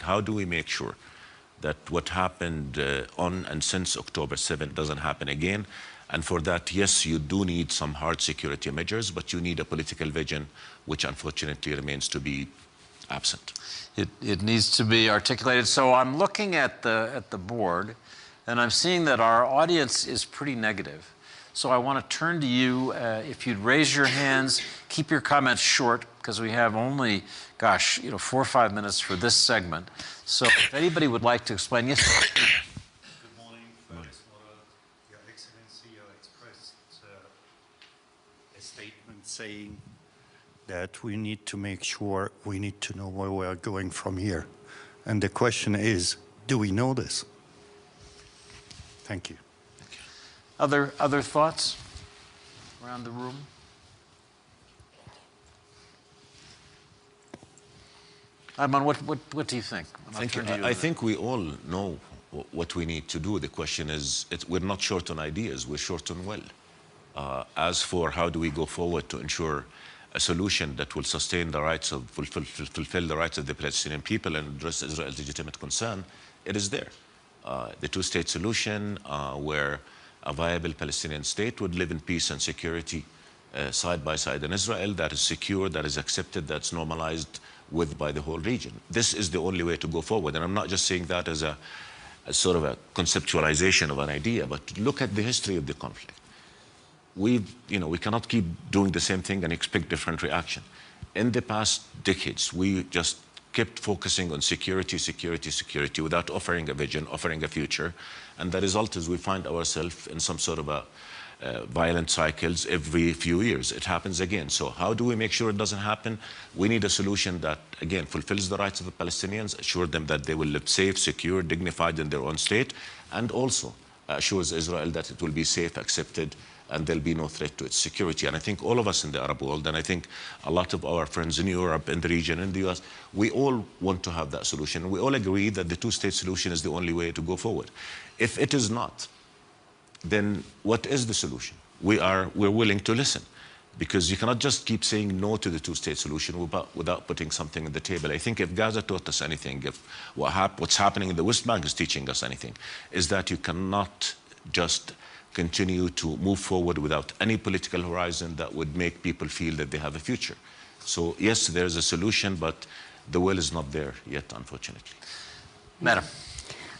How do we make sure that what happened on and since October 7th doesn't happen again? And for that, yes, you do need some hard security measures, but you need a political vision, which unfortunately remains to be absent. It needs to be articulated. So I'm looking at the board, and I'm seeing that our audience is pretty negative. So I want to turn to you. If you'd raise your hands, keep your comments short, because we have only, gosh, 4 or 5 minutes for this segment. So if anybody would like to explain, yes. Good morning. First, Your Excellency, you expressed a statement saying that we need to make sure, we need to know where we are going from here. And the question is, do we know this? Thank you. Other thoughts around the room? Ayman, what do you think? Thank you. I think we all know what we need to do. The question is, we're not short on ideas, we're short on will. As for how do we go forward to ensure a solution that will sustain the rights of, fulfill the rights of the Palestinian people and address Israel's legitimate concern, it is there. The two-state solution, where a viable Palestinian state would live in peace and security side by side in Israel, that is secure, that is accepted, that's normalized by the whole region. This is the only way to go forward. And I'm not just saying that as a sort of a conceptualization of an idea, but look at the history of the conflict. We cannot keep doing the same thing and expect different reaction. In the past decades, we just kept focusing on security, security, security without offering a vision, offering a future. And the result is we find ourselves in some sort of a violent cycles every few years. It happens again. So how do we make sure it doesn't happen? We need a solution that, again, fulfills the rights of the Palestinians, assure them that they will live safe, secure, dignified in their own state, and also assures Israel that it will be safe, accepted, and there'll be no threat to its security. And I think all of us in the Arab world, and I think a lot of our friends in Europe, in the region, in the US, we all want to have that solution. We all agree that the two-state solution is the only way to go forward. If it is not, then what is the solution? We're willing to listen, because you cannot just keep saying no to the two-state solution without putting something on the table. I think if Gaza taught us anything, if what's happening in the West Bank is teaching us anything, is that you cannot just continue to move forward without any political horizon that would make people feel that they have a future. So yes, there's a solution, but the will is not there yet, unfortunately. Madam.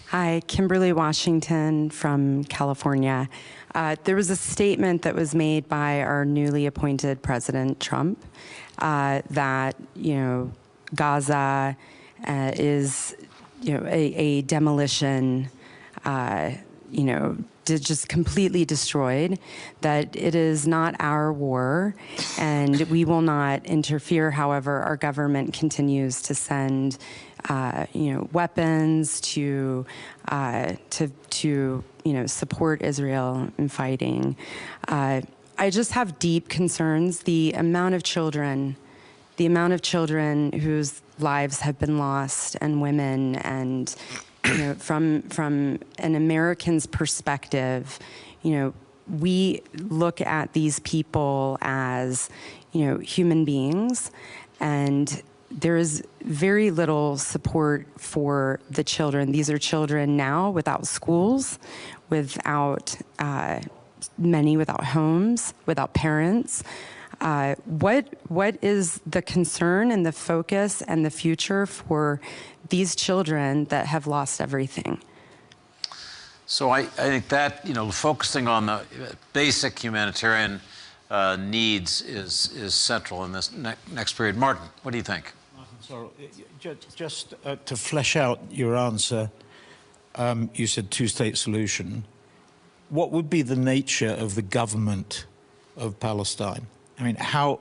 Hi, Kimberly Washington from California. There was a statement that was made by our newly appointed President Trump that Gaza is a demolition just completely destroyed, that it is not our war, and we will not interfere. However, our government continues to send weapons to support Israel in fighting. I just have deep concerns. The amount of children whose lives have been lost, and women, and from an American's perspective, we look at these people as human beings, and there is very little support for the children. These are children now without schools, without many without homes, without parents. What is the concern and the focus and the future for these children that have lost everything? So I think that, focusing on the basic humanitarian needs is central in this next period. Martin, what do you think? Martin, sorry, just to flesh out your answer, you said two-state solution. What would be the nature of the government of Palestine? I mean, how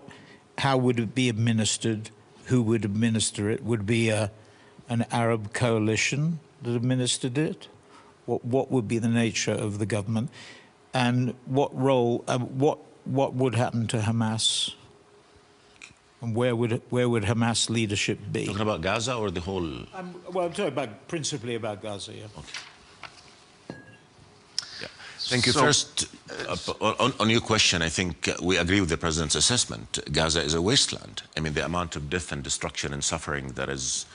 would it be administered? Who would administer it? Would it be an Arab coalition that administered it? What would be the nature of the government? And what role, what would happen to Hamas? And where would Hamas leadership be? Talking about Gaza or the whole? Well, I'm talking principally about Gaza, yeah. Okay. Thank you. First, on your question, I think we agree with the President's assessment. Gaza is a wasteland. I mean, the amount of death and destruction and suffering that is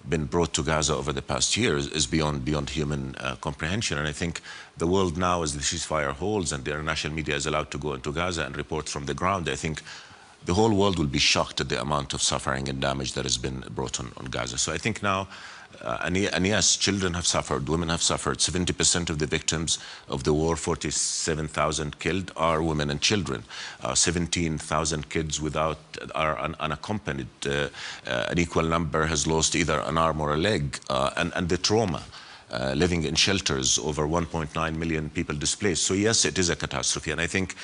been brought to Gaza over the past years is beyond human comprehension. And I think the world now, as the ceasefire holds and the international media is allowed to go into Gaza and report from the ground, I think the whole world will be shocked at the amount of suffering and damage that has been brought on Gaza. So I think now, and yes, children have suffered, women have suffered. 70% of the victims of the war, 47,000 killed, are women and children. 17,000 kids are unaccompanied. An equal number has lost either an arm or a leg. And the trauma. Living in shelters, over 1.9 million people displaced. So yes, it is a catastrophe. And I think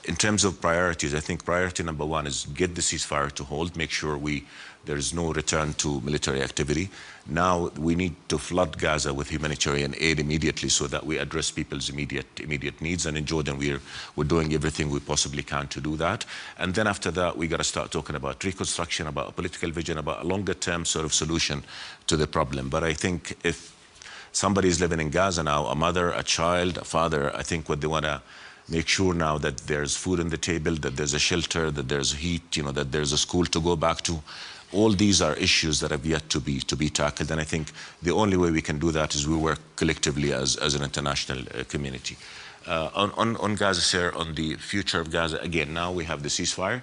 in terms of priorities, I think priority number one is get the ceasefire to hold, make sure there is no return to military activity. Now we need to flood Gaza with humanitarian aid immediately so that we address people's immediate needs. And in Jordan, we're doing everything we possibly can to do that. And then after that, we got to start talking about reconstruction, about a political vision, about a longer term sort of solution to the problem. But I think if somebody is living in Gaza now, a mother, a child, a father, I think what they want to make sure now that there's food on the table, that there's a shelter, that there's heat, that there's a school to go back to. All these are issues that have yet to be tackled. And I think the only way we can do that is we work collectively as an international community. On Gaza, sir, on the future of Gaza, again, now we have the ceasefire.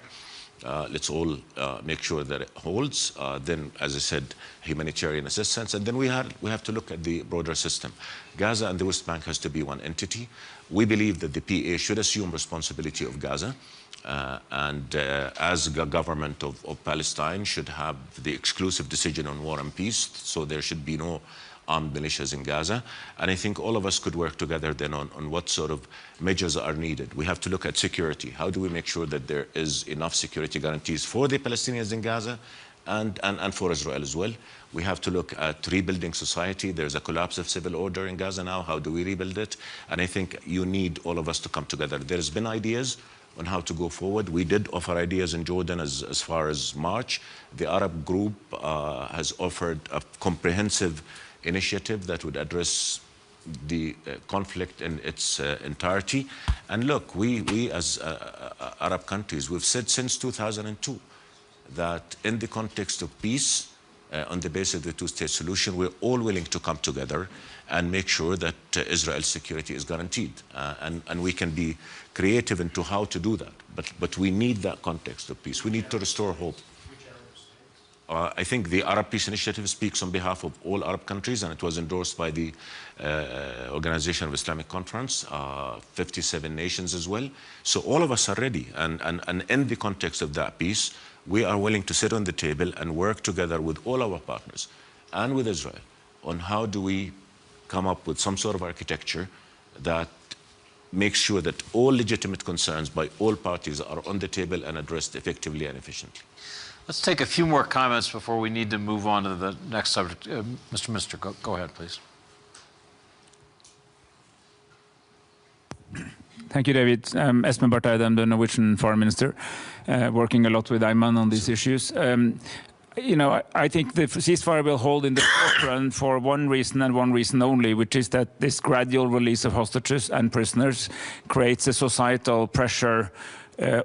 Let's all make sure that it holds. Then, as I said, humanitarian assistance. And then we have to look at the broader system. Gaza and the West Bank has to be one entity. We believe that the PA should assume responsibility of Gaza. As a government of Palestine should have the exclusive decision on war and peace. So there should be no armed militias in Gaza. And I think all of us could work together then on what sort of measures are needed. We have to look at security. How do we make sure that there is enough security guarantees for the Palestinians in Gaza and for Israel as well? We have to look at rebuilding society. There's a collapse of civil order in Gaza now. How do we rebuild it? And I think you need all of us to come together. There's been ideas on how to go forward. We did offer ideas in Jordan as far as March. The Arab group has offered a comprehensive initiative that would address the conflict in its entirety. And look, we as Arab countries, we've said since 2002 that in the context of peace, on the basis of the two-state solution, we're all willing to come together and make sure that Israel's security is guaranteed. And we can be creative into how to do that. But we need that context of peace. We need to restore hope. I think the Arab Peace Initiative speaks on behalf of all Arab countries, and it was endorsed by the Organization of Islamic Conference, 57 nations as well. So all of us are ready. And in the context of that peace, we are willing to sit on the table and work together with all our partners and with Israel on how do we come up with some sort of architecture that makes sure that all legitimate concerns by all parties are on the table and addressed effectively and efficiently. Let's take a few more comments before we need to move on to the next subject. Mr. Minister, go ahead, please. Thank you, David. Espen Barth Eide, I'm the Norwegian Foreign Minister, working a lot with Ayman on these issues. I think the ceasefire will hold in the short run for one reason and one reason only, which is that this gradual release of hostages and prisoners creates a societal pressure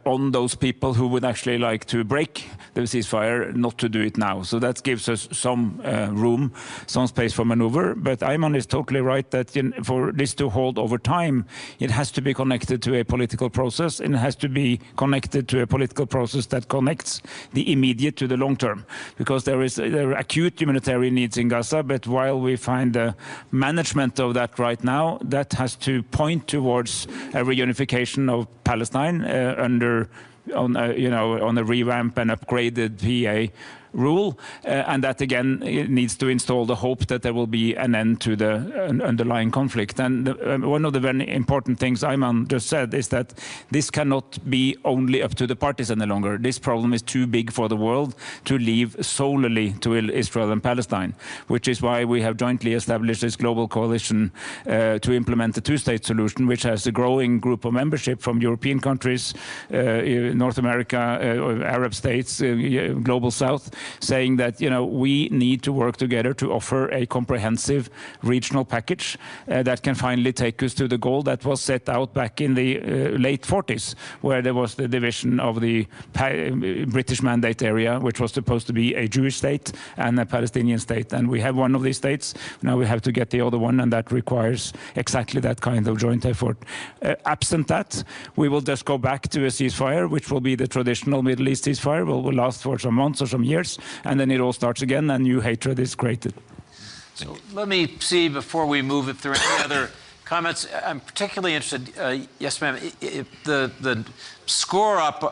on those people who would actually like to break the ceasefire, not to do it now. So that gives us some room, some space for maneuver. But Ayman is totally right that for this to hold over time, it has to be connected to a political process, and it has to be connected to a political process that connects the immediate to the long term. Because there are acute humanitarian needs in Gaza, but while we find the management of that right now, that has to point towards a reunification of Palestine on a revamp and upgraded PA rule, and that again needs to install the hope that there will be an end to the underlying conflict. And one of the very important things Ayman just said is that this cannot be only up to the parties any longer. This problem is too big for the world to leave solely to Israel and Palestine, which is why we have jointly established this global coalition to implement the two-state solution, which has a growing group of membership from European countries, North America, Arab states, Global South, saying that, you know, we need to work together to offer a comprehensive regional package that can finally take us to the goal that was set out back in the late 40s, where there was the division of the British Mandate area, which was supposed to be a Jewish state and a Palestinian state. And we have one of these states. Now we have to get the other one, and that requires exactly that kind of joint effort. Absent that, we will just go back to a ceasefire, which will be the traditional Middle East ceasefire, will last for some months or some years, and then it all starts again and new hatred is created. So let me see, before we move, if there are any other comments. I'm particularly interested, yes ma'am, the score up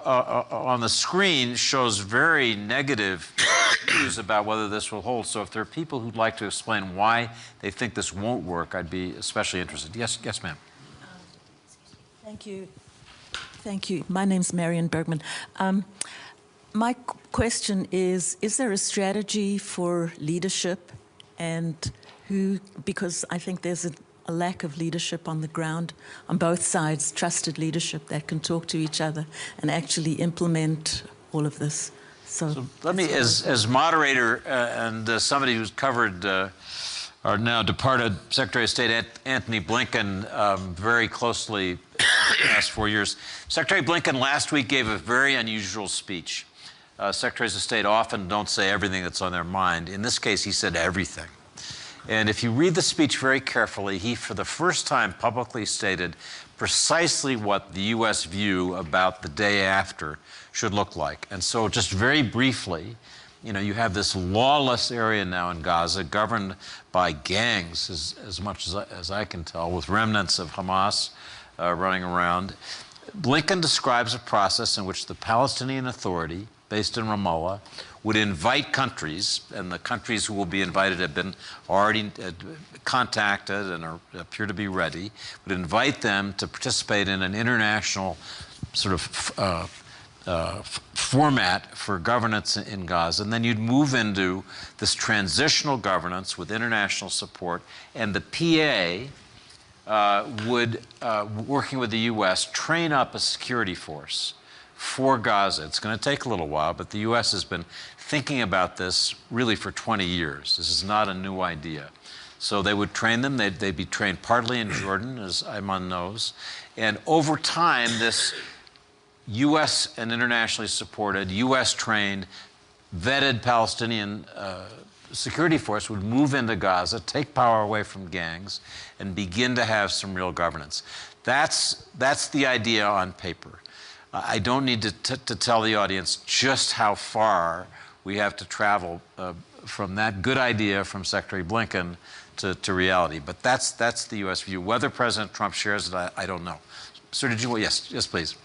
on the screen shows very negative news about whether this will hold. So if there are people who'd like to explain why they think this won't work, I'd be especially interested. Yes, yes ma'am. Thank you. Thank you. My name's Marion Bergman. My question is there a strategy for leadership, and who, because I think there's a lack of leadership on the ground on both sides, trusted leadership that can talk to each other and actually implement all of this. So let me, as moderator and somebody who's covered our now departed Secretary of State Antony Blinken very closely in the last 4 years. Secretary Blinken last week gave a very unusual speech. Secretaries of State often don't say everything that's on their mind. In this case, he said everything. And if you read the speech very carefully, he, for the first time, publicly stated precisely what the U.S. view about the day after should look like. And so just very briefly, you know, you have this lawless area now in Gaza governed by gangs, as much as I can tell, with remnants of Hamas running around. Blinken describes a process in which the Palestinian Authority, based in Ramallah, would invite countries, and the countries who will be invited have been already contacted and appear to be ready, would invite them to participate in an international sort of format for governance in Gaza. And then you'd move into this transitional governance with international support, and the PA would, working with the U.S., train up a security force for Gaza. It's going to take a little while, but the U.S. has been thinking about this really for 20 years. This is not a new idea. So they would train them. They'd be trained partly in Jordan, as Ayman knows. And over time, this U.S. and internationally supported, U.S. trained, vetted Palestinian security force would move into Gaza, take power away from gangs, and begin to have some real governance. That's the idea on paper. I don't need to tell the audience just how far we have to travel from that good idea from Secretary Blinken to reality. But that's the U.S. view. Whether President Trump shares it, I don't know. Sir, did you? Yes, please.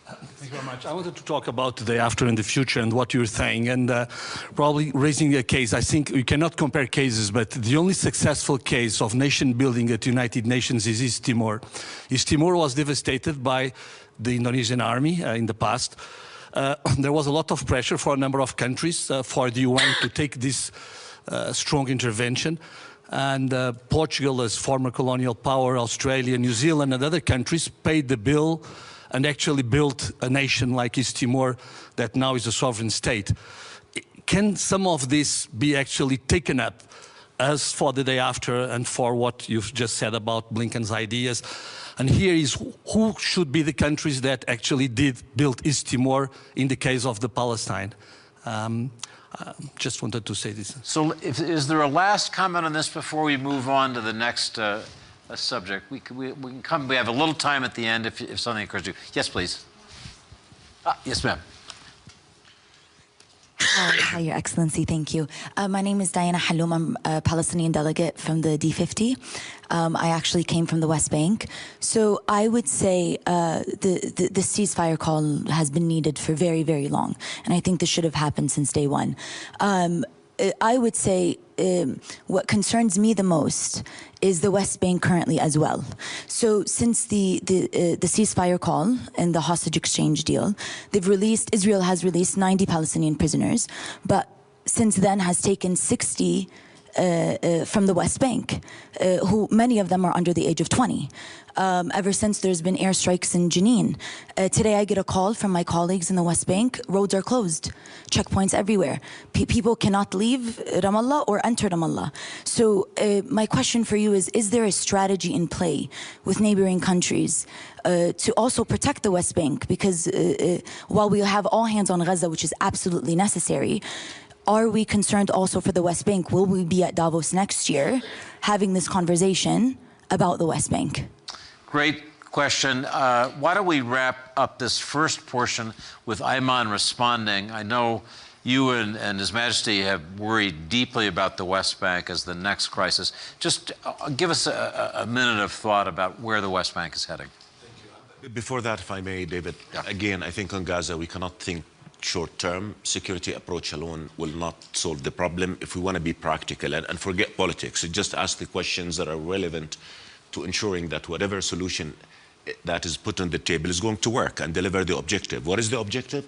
Thank you very much. I wanted to talk about the day after and the future and what you're saying, and probably raising a case. I think we cannot compare cases, but the only successful case of nation building at the United Nations is East Timor. East Timor was devastated by the Indonesian army in the past. There was a lot of pressure for a number of countries for the UN to take this strong intervention. And Portugal, as former colonial power, Australia, New Zealand, and other countries paid the bill and actually built a nation like East Timor that now is a sovereign state. Can some of this be actually taken up as for the day after and for what you've just said about Blinken's ideas? And here is who should be the countries that actually did build East Timor in the case of the Palestine? Just wanted to say this. So is there a last comment on this before we move on to the next subject? We can come, we have a little time at the end if something occurs to you. Yes, please. Yes, ma'am. Hi, Your Excellency. Thank you. My name is Diana Haloum. I'm a Palestinian delegate from the D50. I actually came from the West Bank. So I would say the ceasefire call has been needed for very, very long. And I think this should have happened since day one. I would say what concerns me the most is the West Bank currently as well. So since the ceasefire call and the hostage exchange deal, Israel has released 90 Palestinian prisoners, but since then has taken 60 from the West Bank, who many of them are under the age of 20. Ever since there's been airstrikes in Jenin. Today I get a call from my colleagues in the West Bank. Roads are closed, checkpoints everywhere. People cannot leave Ramallah or enter Ramallah. So my question for you is there a strategy in play with neighboring countries to also protect the West Bank? Because while we have all hands on Gaza, which is absolutely necessary, are we concerned also for the West Bank? Will we be at Davos next year having this conversation about the West Bank? Great question. Why don't we wrap up this first portion with Ayman responding? I know you and His Majesty have worried deeply about the West Bank as the next crisis. Just give us a minute of thought about where the West Bank is heading. Thank you. Before that, if I may, David, again, I think on Gaza, we cannot think short-term. Security approach alone will not solve the problem if we want to be practical and forget politics. Just ask the questions that are relevant to ensuring that whatever solution that is put on the table is going to work and deliver the objective. What is the objective?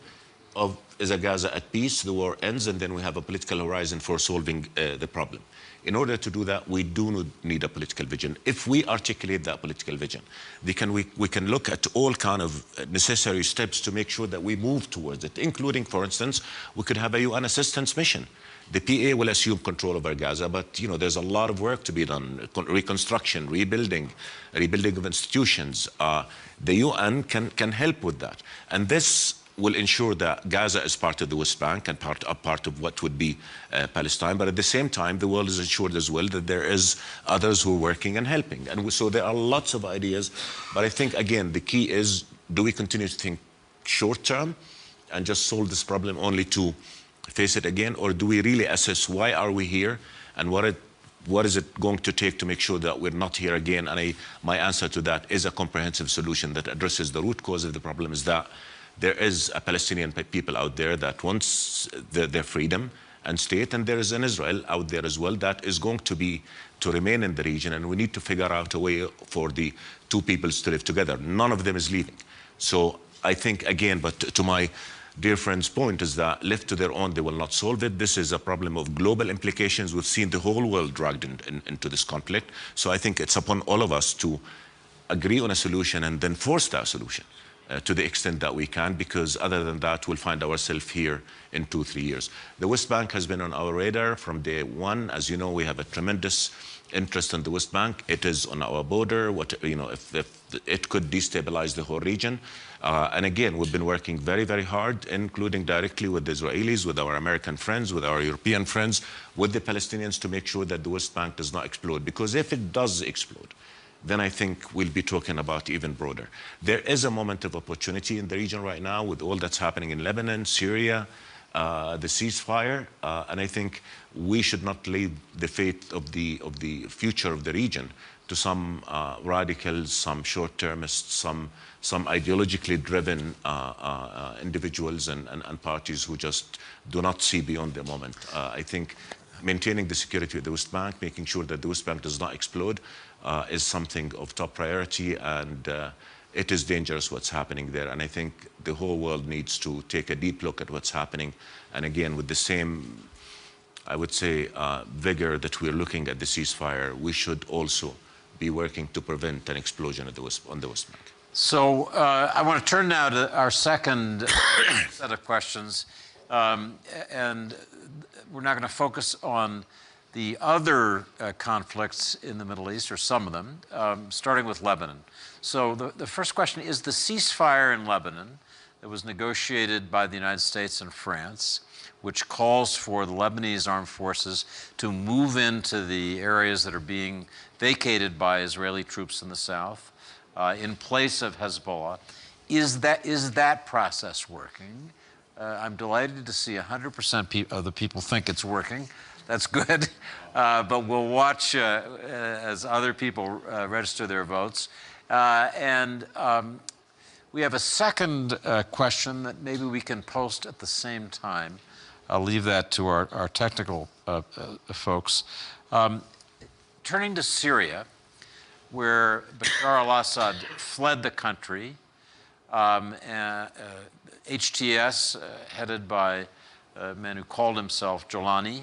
Is a Gaza at peace, the war ends, and then we have a political horizon for solving the problem. In order to do that, we do need a political vision. If we articulate that political vision, we can look at all kind of necessary steps to make sure that we move towards it, including, for instance, we could have a UN assistance mission. The PA will assume control over Gaza, but you know there's a lot of work to be done: reconstruction, rebuilding of institutions. The UN can help with that, and this will ensure that Gaza is part of the West Bank and part of what would be Palestine. But at the same time, the world is assured as well that there is others who are working and helping. And so there are lots of ideas. But I think, again, the key is, do we continue to think short term and just solve this problem only to face it again? Or do we really assess why are we here and what is it going to take to make sure that we're not here again? And my answer to that is a comprehensive solution that addresses the root cause of the problem, is that there is a Palestinian people out there that wants their freedom and state, and there is an Israel out there as well that is going to remain in the region, and we need to figure out a way for the two peoples to live together. None of them is leaving. So I think, again, but to my dear friend's point, is that left to their own, they will not solve it. This is a problem of global implications. We've seen the whole world dragged into this conflict. So I think it's upon all of us to agree on a solution and then force that solution. To the extent that we can, because other than that, we'll find ourselves here in 2-3 years. The West Bank has been on our radar from day one. As you know, we have a tremendous interest in the West Bank. It is on our border. If it could destabilize the whole region. And again, we've been working very, very hard, including directly with the Israelis, with our American friends, with our European friends, with the Palestinians, to make sure that the West Bank does not explode. Because if it does explode, then I think we'll be talking about even broader. There is a moment of opportunity in the region right now with all that's happening in Lebanon, Syria, the ceasefire, and I think we should not leave the fate of the future of the region to some radicals, some short-termists, some ideologically driven individuals and parties who just do not see beyond the moment. I think maintaining the security of the West Bank, making sure that the West Bank does not explode, is something of top priority, and it is dangerous what's happening there. And I think the whole world needs to take a deep look at what's happening. And again, with the same, I would say, vigor that we're looking at the ceasefire, we should also be working to prevent an explosion on the West Bank. So I want to turn now to our second set of questions. And we're now going to focus on the other conflicts in the Middle East, or some of them, starting with Lebanon. So the first question is, the ceasefire in Lebanon that was negotiated by the United States and France, which calls for the Lebanese armed forces to move into the areas that are being vacated by Israeli troops in the south, in place of Hezbollah, is that process working? I'm delighted to see 100% of the people think it's working. That's good, but we'll watch as other people register their votes. And we have a second question that maybe we can post at the same time. I'll leave that to our technical folks. Turning to Syria, where Bashar al-Assad fled the country, HTS, headed by a man who called himself Jolani,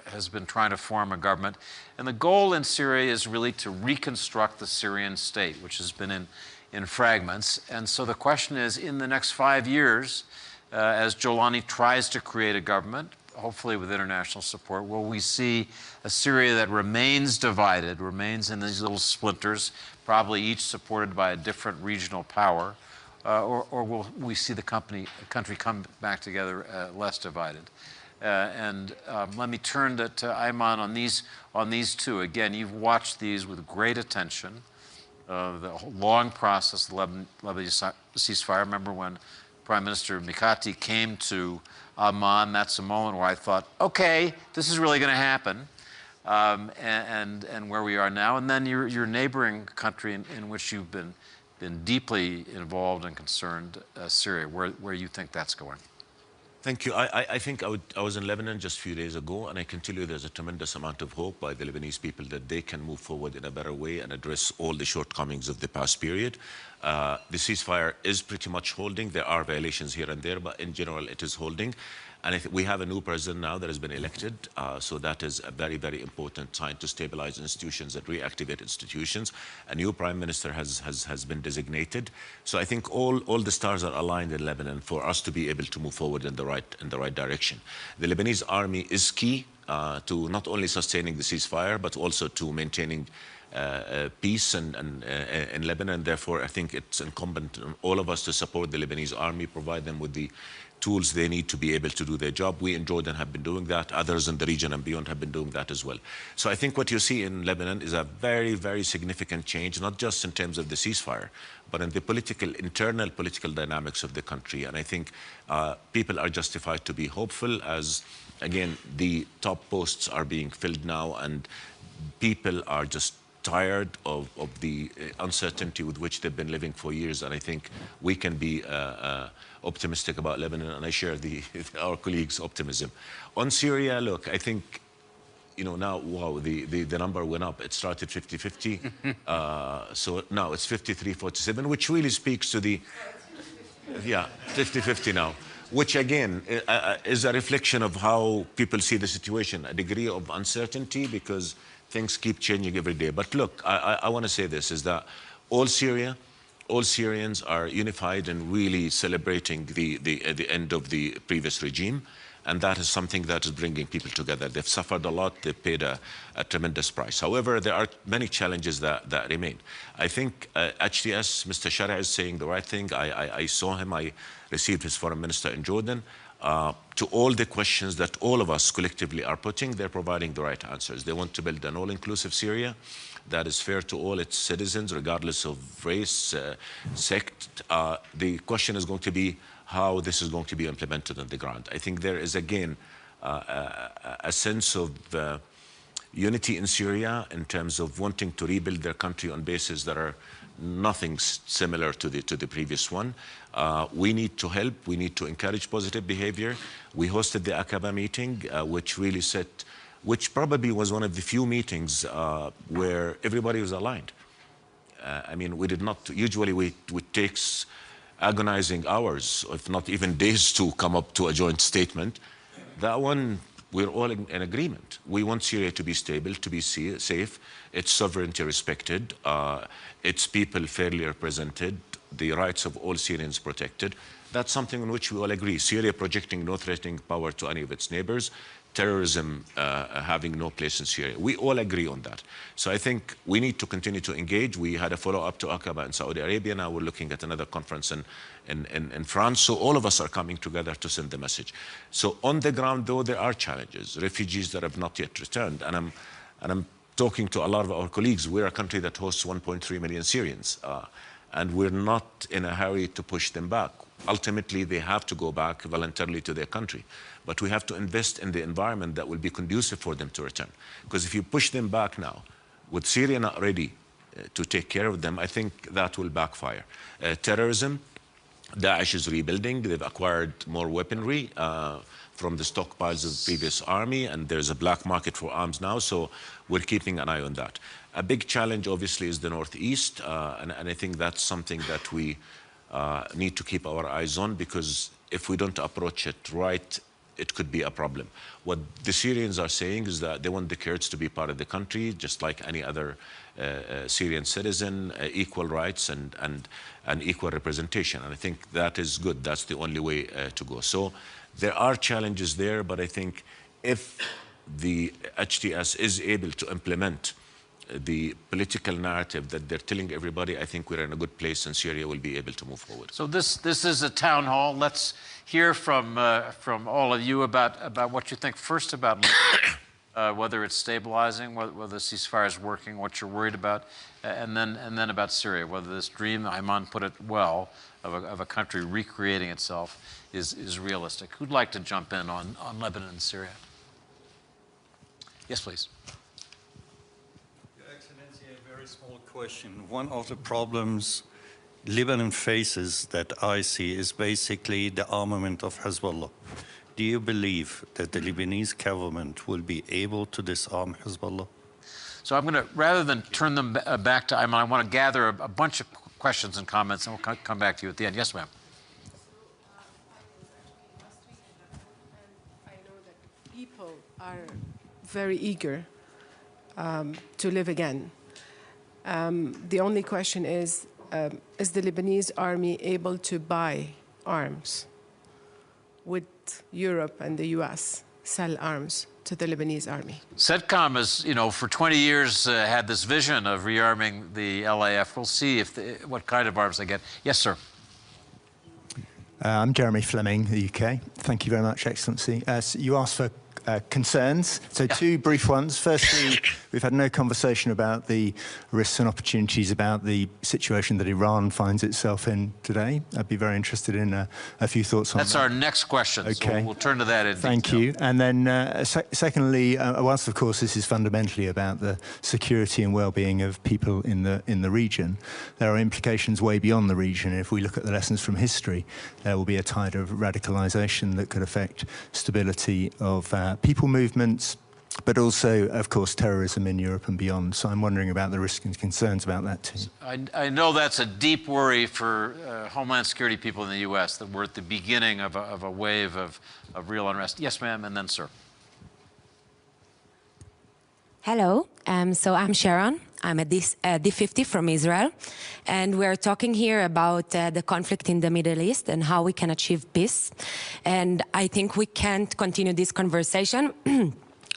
has been trying to form a government. And the goal in Syria is really to reconstruct the Syrian state, which has been in fragments. And so the question is, in the next 5 years, as Jolani tries to create a government, hopefully with international support, will we see a Syria that remains divided, remains in these little splinters, probably each supported by a different regional power, or will we see the country come back together less divided? Let me turn to Ayman on these two. Again, you've watched these with great attention. The long process, the Lebanese ceasefire. I remember when Prime Minister Mikati came to Amman, that's a moment where I thought, okay, this is really going to happen, and where we are now. And then your neighboring country in which you've been deeply involved and concerned, Syria, where you think that's going. Thank you. I think I was in Lebanon just a few days ago, and I can tell you there's a tremendous amount of hope by the Lebanese people that they can move forward in a better way and address all the shortcomings of the past period. The ceasefire is pretty much holding. There are violations here and there, but in general, it is holding. And we have a new president now that has been elected, so that is a very, very important sign to stabilize institutions and reactivate institutions. A new prime minister has been designated. So I think all the stars are aligned in Lebanon for us to be able to move forward in the right direction. The Lebanese army is key to not only sustaining the ceasefire, but also to maintaining peace in Lebanon. Therefore, I think it's incumbent on all of us to support the Lebanese army, provide them with the tools they need to be able to do their job. We in Jordan have been doing that. Others in the region and beyond have been doing that as well. So I think what you see in Lebanon is a very, very significant change, not just in terms of the ceasefire, but in the internal political dynamics of the country. And I think people are justified to be hopeful as, again, the top posts are being filled now and people are just tired of the uncertainty with which they've been living for years. And I think we can be optimistic about Lebanon, and I share our colleagues' optimism. On Syria, look, I think, now, wow, the number went up. It started 50-50. So now it's 53-47, which really speaks to the, 50-50 now, which again is a reflection of how people see the situation, a degree of uncertainty because things keep changing every day. But look, I want to say this, is that all Syrians are unified and really celebrating the end of the previous regime. And that is something that is bringing people together. They've suffered a lot. They've paid a tremendous price. However, there are many challenges that remain. I think HTS, Mr. Shara is saying the right thing. I saw him. I received his foreign minister in Jordan. To all the questions that all of us collectively are putting, they're providing the right answers. They want to build an all-inclusive Syria that is fair to all its citizens, regardless of race, sect. The question is going to be how this is going to be implemented on the ground. I think there is, again, a sense of unity in Syria in terms of wanting to rebuild their country on bases that are nothing similar to the previous one. We need to help. We need to encourage positive behavior. We hosted the Aqaba meeting, which probably was one of the few meetings where everybody was aligned. I mean, we did not, usually it takes agonizing hours, if not even days, to come up to a joint statement. That one, we're all in agreement. We want Syria to be stable, to be safe, its sovereignty respected, its people fairly represented, the rights of all Syrians protected. That's something on which we all agree. Syria projecting no threatening power to any of its neighbors, terrorism having no place in Syria. We all agree on that. So I think we need to continue to engage. We had a follow-up to Aqaba in Saudi Arabia. Now we're looking at another conference in France. So all of us are coming together to send the message. So on the ground, though, there are challenges, refugees that have not yet returned. And I'm talking to a lot of our colleagues. We're a country that hosts 1.3 million Syrians. And we're not in a hurry to push them back. Ultimately, they have to go back voluntarily to their country. But we have to invest in the environment that will be conducive for them to return. Because if you push them back now, with Syria not ready to take care of them, I think that will backfire. Terrorism, Daesh is rebuilding. They've acquired more weaponry from the stockpiles of the previous army, and there's a black market for arms now, so we're keeping an eye on that. A big challenge, obviously, is the Northeast, and I think that's something that we need to keep our eyes on, because if we don't approach it right it could be a problem. What the Syrians are saying is that they want the Kurds to be part of the country, just like any other Syrian citizen, equal rights and equal representation. And I think that is good. That's the only way to go. So there are challenges there, but I think if the HTS is able to implement the political narrative that they're telling everybody, I think we're in a good place and Syria will be able to move forward. So this is a town hall. Let's hear from all of you about what you think first about whether it's stabilizing, whether the ceasefire is working, what you're worried about, and then about Syria, whether this dream, Ayman put it well, of a country recreating itself is realistic. Who'd like to jump in on Lebanon and Syria? Yes, please. Your Excellency, a very small question. One of the problems Lebanon faces that I see is basically the armament of Hezbollah. Do you believe that the Lebanese government will be able to disarm Hezbollah? So I'm going to, rather than turn them back to Ayman, I want to gather a bunch of questions and comments, and we'll come back to you at the end. Yes, ma'am. I know that people are very eager to live again. The only question is the Lebanese army able to buy arms? Would Europe and the US sell arms to the Lebanese army? CENTCOM has, for 20 years had this vision of rearming the LAF. We'll see what kind of arms they get. Yes, sir. I'm Jeremy Fleming, the UK. Thank you very much, Excellency. So you asked for concerns. So two brief ones. Firstly, we've had no conversation about the risks and opportunities about the situation that Iran finds itself in today. I'd be very interested in a few thoughts on that. That's our next question. Okay. So we'll turn to that in Thank detail. you. And then secondly, whilst of course this is fundamentally about the security and well-being of people in the region, there are implications way beyond the region. If we look at the lessons from history, there will be a tide of radicalization that could affect stability of people movements, but also, of course, terrorism in Europe and beyond. So I'm wondering about the risks and concerns about that too. I know that's a deep worry for Homeland Security people in the U.S., that we're at the beginning of a wave of real unrest. Yes, ma'am, and then sir. Hello, so I'm Sharon. I'm a D50 from Israel, and we're talking here about the conflict in the Middle East and how we can achieve peace. And I think we can't continue this conversation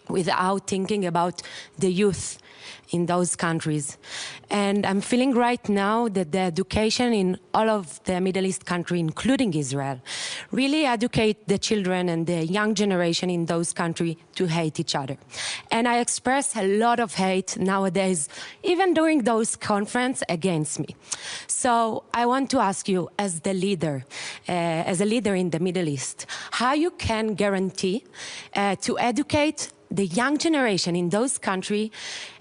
without thinking about the youth in those countries. And I'm feeling right now that the education in all of the Middle East countries, including Israel, really educate the children and the young generation in those countries to hate each other. And I express a lot of hate nowadays, even during those conferences, against me. So I want to ask you, as the leader, as a leader in the Middle East, how you can guarantee to educate the young generation in those countries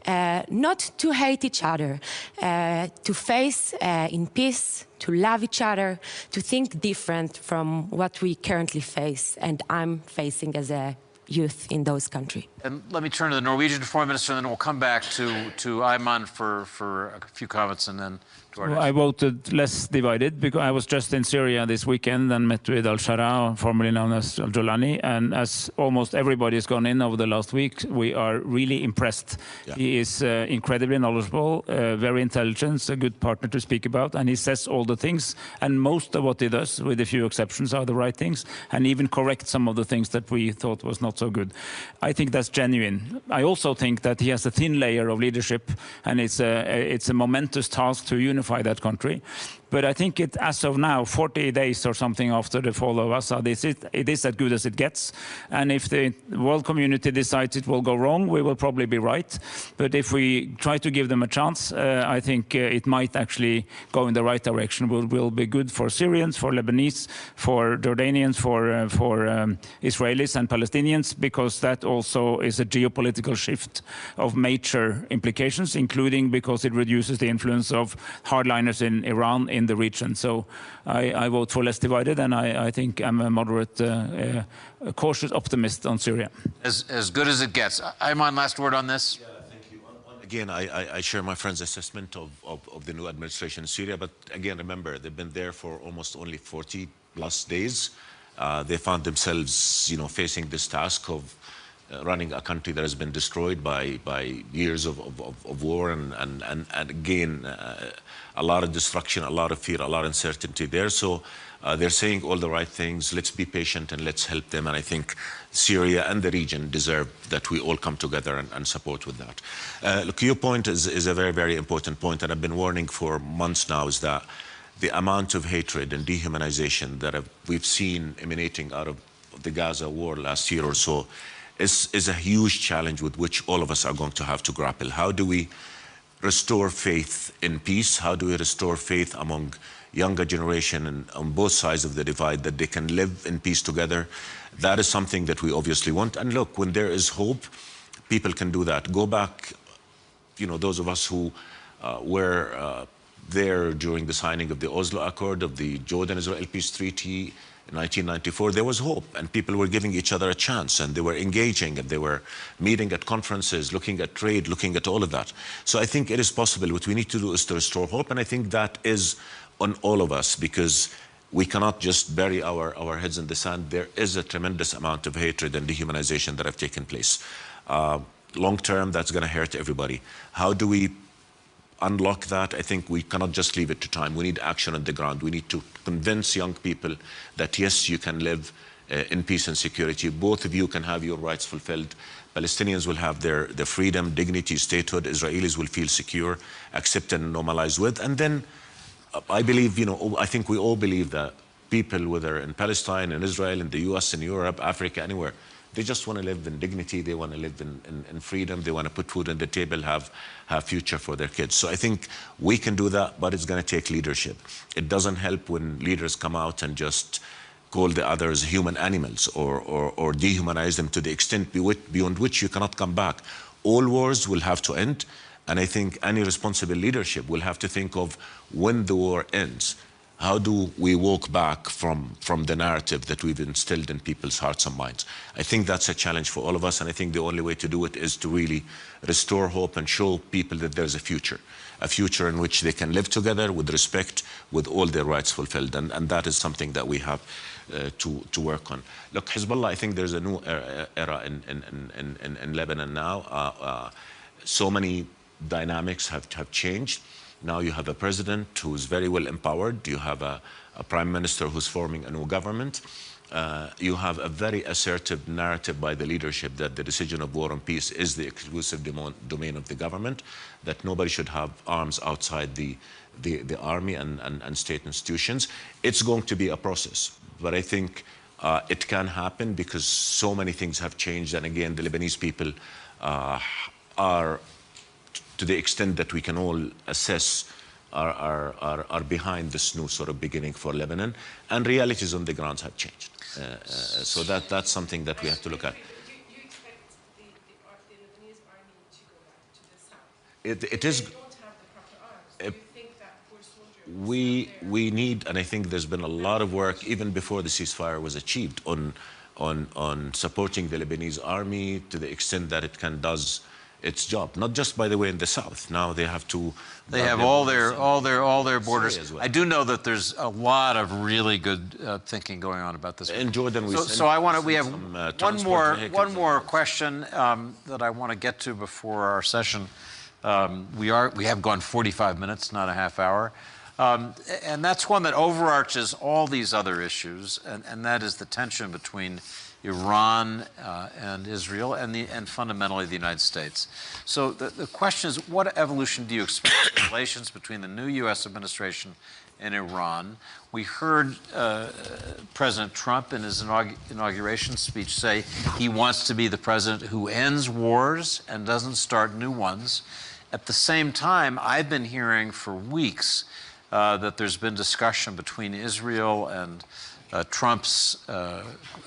not to hate each other, to face in peace, to love each other, to think different from what we currently face and I'm facing as a youth in those countries. And let me turn to the Norwegian Foreign Minister, and then we'll come back to Ayman for a few comments, and then to our Well, I voted less divided because I was just in Syria this weekend and met with Al-Shara, formerly known as Al-Jolani, and as almost everybody has gone in over the last week, we are really impressed. Yeah. He is incredibly knowledgeable, very intelligent, a good partner to speak about, and he says all the things, and most of what he does, with a few exceptions, are the right things, and even correct some of the things that we thought was not so good. I think that's genuine. I also think that he has a thin layer of leadership, and it's a momentous task to unify that country. But I think as of now, 40 days or something after the fall of Assad, it is as good as it gets. And if the world community decides it will go wrong, we will probably be right. But if we try to give them a chance, I think it might actually go in the right direction. Will be good for Syrians, for Lebanese, for Jordanians, for Israelis and Palestinians, because that also is a geopolitical shift of major implications, including because it reduces the influence of hardliners in Iran in the region. So I vote for less divided, and I think I'm a moderate, cautious optimist on Syria. As good as it gets. Ayman, last word on this? Yeah, thank you. Again, I share my friend's assessment of the new administration in Syria, but again, remember, they've been there for almost only 40 plus days. They found themselves, facing this task of running a country that has been destroyed by years of war and again, a lot of destruction, a lot of fear, a lot of uncertainty there. So they're saying all the right things. Let's be patient and let's help them. And I think Syria and the region deserve that we all come together and support with that. Look, your point is a very, very important point, and I've been warning for months now, is that the amount of hatred and dehumanization that we've seen emanating out of the Gaza war last year or so is a huge challenge with which all of us are going to have to grapple. How do we restore faith in peace? How do we restore faith among younger generation and on both sides of the divide, that they can live in peace together? That is something that we obviously want. And look, when there is hope, people can do that. Go back, those of us who were there during the signing of the Oslo Accord, of the Jordan-Israel Peace Treaty in 1994, there was hope, and people were giving each other a chance, and they were engaging, and they were meeting at conferences, looking at trade, looking at all of that. So I think it is possible. What we need to do is to restore hope, and I think that is on all of us, because we cannot just bury our heads in the sand. There is a tremendous amount of hatred and dehumanization that have taken place. Long term, that's going to hurt everybody. How do we unlock that? I think we cannot just leave it to time. We need action on the ground. We need to convince young people that yes, you can live in peace and security. Both of you can have your rights fulfilled. Palestinians will have their freedom, dignity, statehood. Israelis will feel secure, accepted and normalized with. And then I believe, I think we all believe that people, whether in Palestine, in Israel, in the US, in Europe, Africa, anywhere, they just want to live in dignity. They want to live in freedom. They want to put food on the table, have future for their kids. So I think we can do that, but it's going to take leadership. It doesn't help when leaders come out and just call the others human animals or dehumanize them to the extent beyond which you cannot come back. All wars will have to end, and I think any responsible leadership will have to think of, when the war ends, how do we walk back from the narrative that we've instilled in people's hearts and minds? I think that's a challenge for all of us, and I think the only way to do it is to really restore hope and show people that there's a future in which they can live together with respect, with all their rights fulfilled, and that is something that we have to work on. Look, Hezbollah, I think there's a new era in Lebanon now. So many dynamics have changed. Now you have a president who's very well empowered. You have a prime minister who's forming a new government. You have a very assertive narrative by the leadership that the decision of war and peace is the exclusive domain of the government, that nobody should have arms outside the army and state institutions. It's going to be a process, but I think it can happen because so many things have changed. And again, the Lebanese people are, to the extent that we can all assess, are behind this new sort of beginning for Lebanon, and realities on the ground have changed. So that's something that we have to look at. Do you expect the Lebanese army to go back to the south? It is. They don't have the proper arms. Do you think that poor soldiers we need, and I think there's been a lot of work even before the ceasefire was achieved on supporting the Lebanese army to the extent that it does its job. Not just, by the way, in the south. Now they have to. They have all their borders. Well. I do know that there's a lot of really good thinking going on about this. In Jordan, we we have one more question that I want to get to before our session. We have gone 45 minutes, not a half hour. And that's one that overarches all these other issues, and that is the tension between Iran and Israel and fundamentally the United States. So the question is, what evolution do you expect in relations between the new U.S. administration and Iran? We heard President Trump in his inauguration speech say he wants to be the president who ends wars and doesn't start new ones. At the same time, I've been hearing for weeks that there's been discussion between Israel and Trump's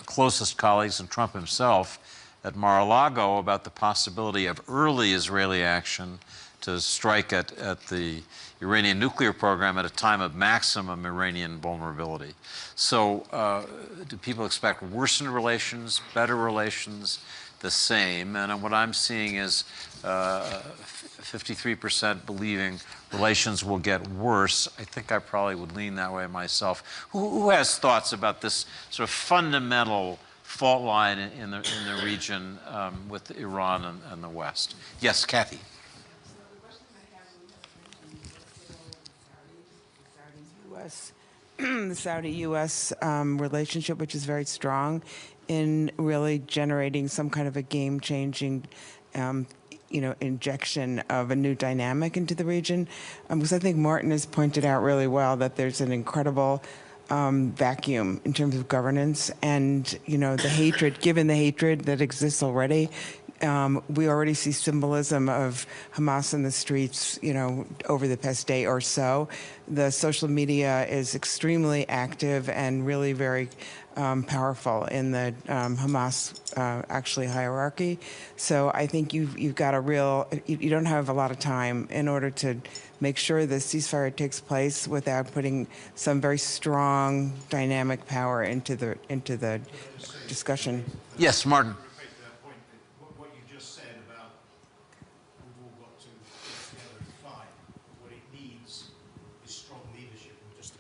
closest colleagues and Trump himself at Mar-a-Lago about the possibility of early Israeli action to strike at the Iranian nuclear program at a time of maximum Iranian vulnerability. So do people expect worsened relations, better relations? the same. And what I'm seeing is 53% believing relations will get worse. I think I probably would lean that way myself. Who has thoughts about this sort of fundamental fault line in the region with Iran and the West? Yes, Kathy. The Saudi-U.S. relationship, which is very strong in really generating some kind of a game-changing, injection of a new dynamic into the region. Because I think Martin has pointed out really well that there's an incredible vacuum in terms of governance, and the hatred, given the hatred that exists already. We already see symbolism of Hamas in the streets, over the past day or so. The social media is extremely active and really very powerful in the Hamas actually hierarchy. So I think you've got you don't have a lot of time in order to make sure the ceasefire takes place without putting some very strong dynamic power into the discussion. Yes, Martin.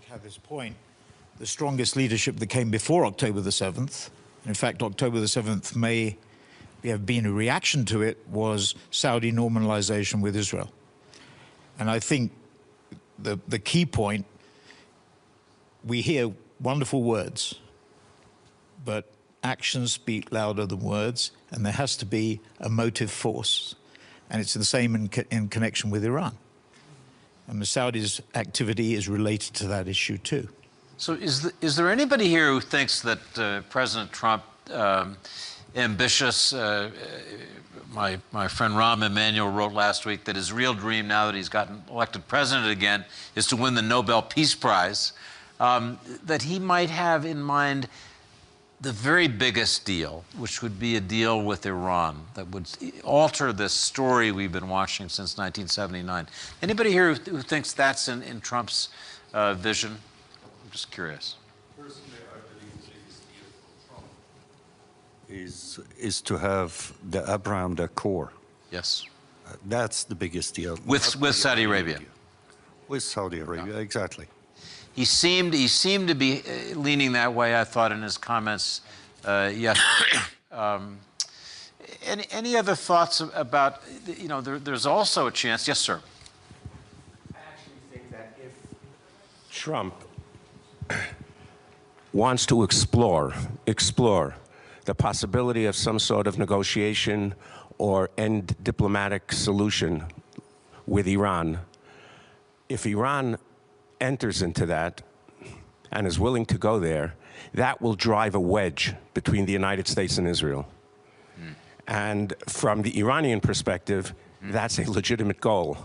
At this point, the strongest leadership that came before October the 7th, in fact, October the 7th may have been a reaction to it, was Saudi normalization with Israel. And I think the key point, we hear wonderful words, but actions speak louder than words, and there has to be a motive force. And it's the same in connection with Iran. And the Saudis' activity is related to that issue too. So is there anybody here who thinks that President Trump, ambitious, my friend Rahm Emanuel wrote last week that his real dream now that he's gotten elected president again is to win the Nobel Peace Prize, that he might have in mind the very biggest deal, which would be a deal with Iran that would alter this story we've been watching since 1979. Anybody here who thinks that's in Trump's vision? I'm just curious. Personally, I believe the biggest deal for Trump is to have the Abraham Accord. Yes. That's the biggest deal. With Saudi Arabia. With Saudi Arabia, yeah. Exactly. He seemed to be leaning that way, I thought, in his comments yesterday. Any other thoughts about, there's also a chance. Yes, sir. I actually think that if Trump wants to explore the possibility of some sort of negotiation or end diplomatic solution with Iran, if Iran enters into that and is willing to go there, that will drive a wedge between the United States and Israel. And from the Iranian perspective, that's a legitimate goal.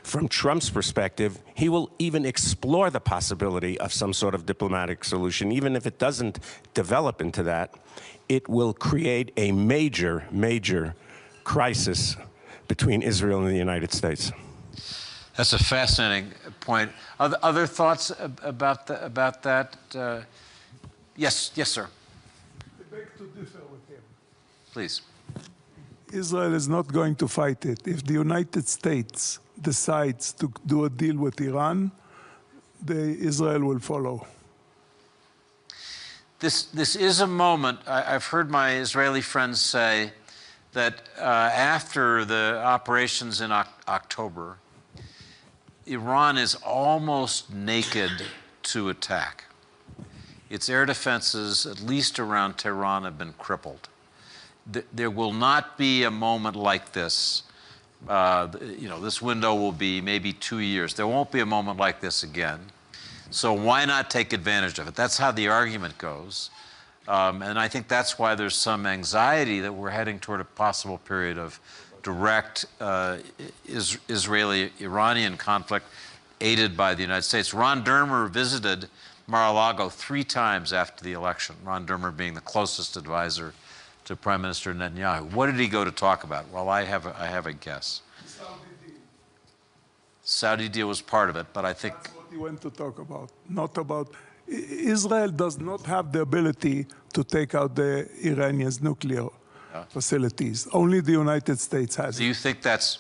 From Trump's perspective, he will even explore the possibility of some sort of diplomatic solution. Even if it doesn't develop into that, it will create a major, major crisis between Israel and the United States. That's a fascinating point. Other thoughts about that? Yes, sir. I beg to differ with him. Please. Israel is not going to fight it. If the United States decides to do a deal with Iran, Israel will follow. This is a moment, I've heard my Israeli friends say that after the operations in October, Iran is almost naked to attack. Its air defenses, at least around Tehran, have been crippled. There will not be a moment like this. This window will be maybe 2 years. There won't be a moment like this again. So why not take advantage of it? That's how the argument goes. And I think that's why there's some anxiety that we're heading toward a possible period of direct Israeli-Iranian conflict aided by the United States. Ron Dermer visited Mar-a-Lago 3 times after the election, Ron Dermer being the closest advisor to Prime Minister Netanyahu. What did he go to talk about? Well, I have a guess. Saudi deal was part of it, but I think... That's what he went to talk about, not about... Israel does not have the ability to take out the Iranians' nuclear facilities. Only the United States has it. Do you think that's,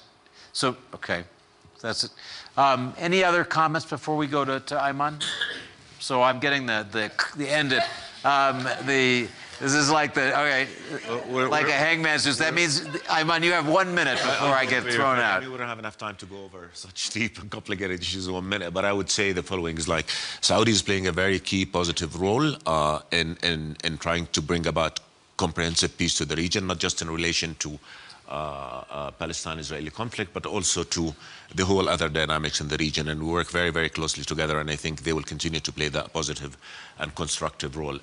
so, okay, that's it. Any other comments before we go to Ayman? So I'm getting the end it. This is like the, okay, like a hangman's noose. That means, Ayman, you have 1 minute before I get thrown out. We don't have enough time to go over such deep and complicated issues in 1 minute, but I would say the following is like, Saudi is playing a very key positive role in trying to bring about comprehensive peace to the region, not just in relation to Palestine-Israeli conflict, but also to the whole other dynamics in the region. And we work very, very closely together, and I think they will continue to play that positive and constructive role.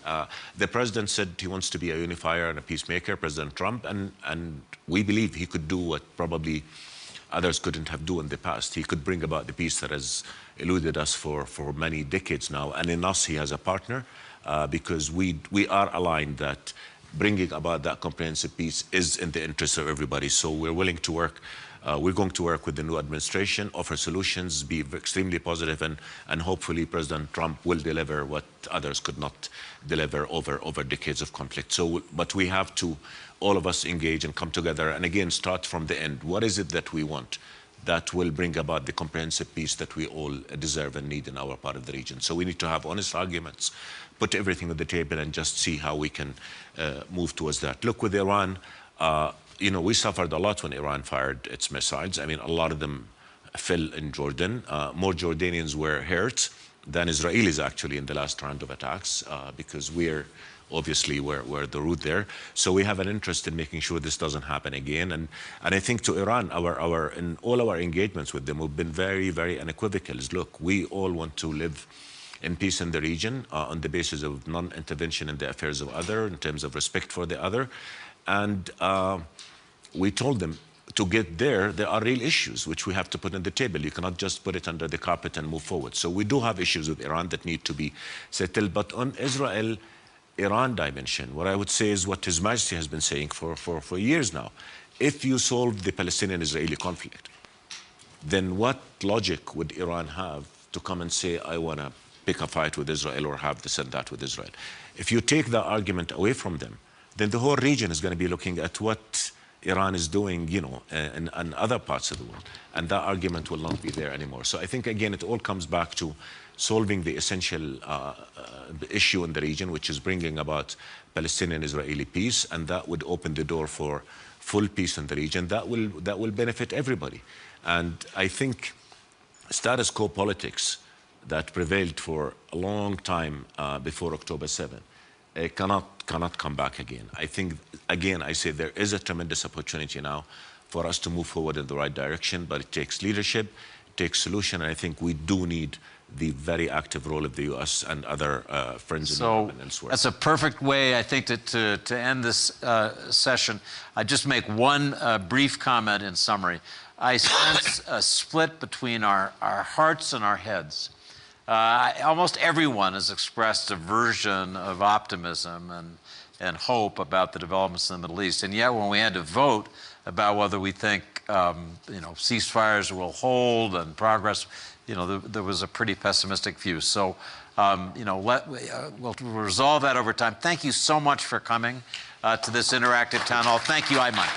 The president said he wants to be a unifier and a peacemaker, President Trump, and we believe he could do what probably others couldn't have done in the past. He could bring about the peace that has eluded us for many decades now. And in us, he has a partner because we are aligned that bringing about that comprehensive peace is in the interest of everybody. So we're willing to work. We're going to work with the new administration, offer solutions, be extremely positive, and hopefully President Trump will deliver what others could not deliver over decades of conflict. So, but we have to, all of us, engage and come together and again start from the end. What is it that we want that will bring about the comprehensive peace that we all deserve and need in our part of the region? So we need to have honest arguments, put everything on the table, and just see how we can move towards that. Look, with Iran, you know, we suffered a lot when Iran fired its missiles. I mean, a lot of them fell in Jordan. More Jordanians were hurt than Israelis actually in the last round of attacks because we're obviously we're the root there. So we have an interest in making sure this doesn't happen again. And I think to Iran, in all our engagements with them, we've been very, very unequivocal. Look, we all want to live in peace in the region on the basis of non-intervention in the affairs of other, in terms of respect for the other. And we told them to get there are real issues which we have to put on the table. You cannot just put it under the carpet and move forward. So we do have issues with Iran that need to be settled. But on Israel-Iran dimension, what I would say is what His Majesty has been saying for years now. If you solve the Palestinian-Israeli conflict, then what logic would Iran have to come and say, I want to pick a fight with Israel or have this and that with Israel? If you take the argument away from them, then the whole region is going to be looking at what Iran is doing, you know, in other parts of the world. And that argument will not be there anymore. So I think, again, it all comes back to solving the essential issue in the region, which is bringing about Palestinian-Israeli peace. And that would open the door for full peace in the region. That will benefit everybody. And I think status quo politics that prevailed for a long time before October 7 cannot come back again. I think, again, I say there is a tremendous opportunity now for us to move forward in the right direction, but it takes leadership, it takes solution, and I think we do need the very active role of the U.S. and other friends in Europe and elsewhere. That's a perfect way, I think, to end this session. I just make one brief comment in summary. I sense a split between our hearts and our heads. Almost everyone has expressed a version of optimism and hope about the developments in the Middle East. And yet when we had to vote about whether we think ceasefires will hold and progress, there was a pretty pessimistic view. So we'll resolve that over time. Thank you so much for coming to this interactive town hall. Thank you, Ayman.